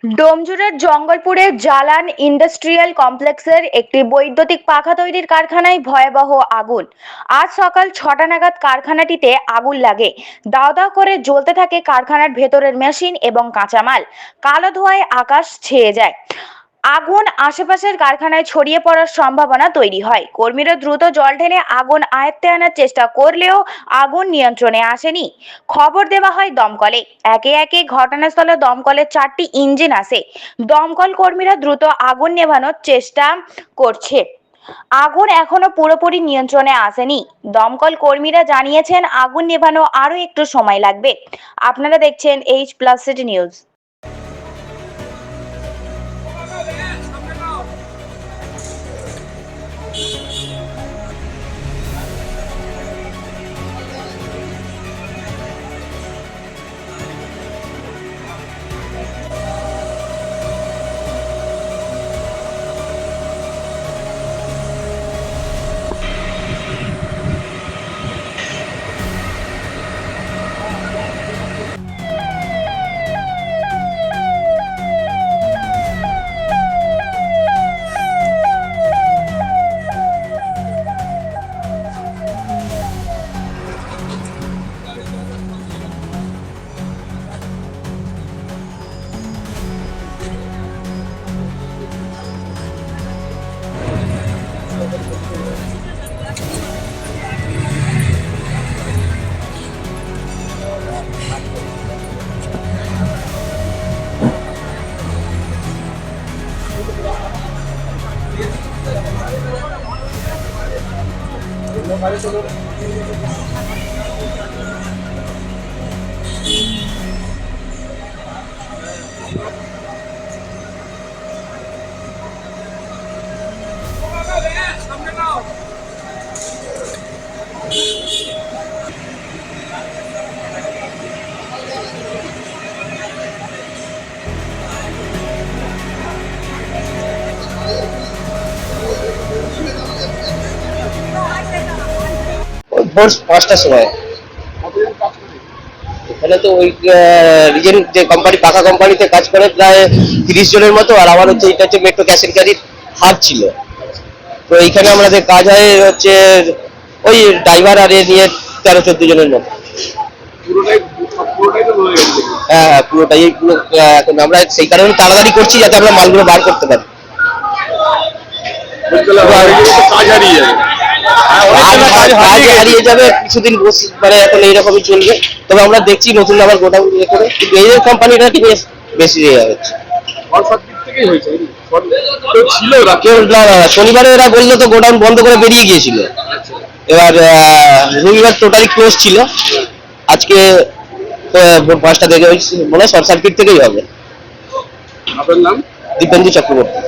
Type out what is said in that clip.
ডোমজুড়ের জঙ্গলপুরে Jalan industrial কমপ্লেক্সের একটি বৈদ্যুতিক পাখা তৈরির কারখানায় ভয়াবহ আগুন। আজ সকাল ৬টা নাগাদ কারখানাটিতে আগুন লাগে। দাও দাও করে জ্বলতে থাকে কারখানার ভেতরের মেশিন এবং কাঁচামাল। কালো ধোঁয়ায় আকাশ ছেয়ে যায়। আগুন আশেপাশের কারখানায় ছড়িয়ে পড়ার সম্ভাবনা তৈরি হয়। কর্মীরা দ্রুত জল ঢেলে আগুন আয়ত্তে আনার চেষ্টা করলেও আগুন নিয়ন্ত্রণে আসেনি। খবর দেওয়া হয় দমকলে। একে একে ঘটনাস্থলে দমকলের ৪টি ইঞ্জিন আসে। দমকল কর্মীরা দ্রুত আগুন নেভানোর চেষ্টা করছে। আগুন এখনো পুরোপুরি নিয়ন্ত্রণে আসেনি। দমকল কর্মীরা জানিয়েছেন আগুন নেভানো আরো একটু সময় লাগবে। আপনারা দেখছেন H+ সিটি নিউজ। ভোর ৫টার সময় এখানে তো ওই রিজেন্ট যে কোম্পানি পাকা কোম্পানিতে কাজ করে প্রায় ৩০ জনের মতো, আর আমার হচ্ছে এটা হচ্ছে মেট্রো ক্যাশ এন্ড ক্যারির হাব ছিল। তো এইখানে আমাদের কাজ হয় হচ্ছে ওই ড্রাইভার আর এ নিয়ে ১৩-১৪ জনের মতো। হ্যাঁ, পুরোটাই পুরো। এখন আমরা সেই কারণে তাড়াতাড়ি করছি যাতে আমরা মালগুলো বার করতে পারি। হারিয়ে যাবে কিছুদিন, মানে এখন এইরকমই চলবে। তবে আমরা দেখছি নতুন আবার গোডাউন ইয়ে করে, কিন্তু এই কোম্পানিটা কি বেশি ইয়ে হচ্ছে। শনিবারে এরা বললো তো গোডাউন বন্ধ করে বেরিয়ে গিয়েছিল। এবার রবিবার টোটালি ক্লোজ ছিল। আজকে ভোর ৫টা থেকে মনে হয় শর্ট সার্কিট থেকেই হবে। আপনার নাম? দীপেন্দু চক্রবর্তী।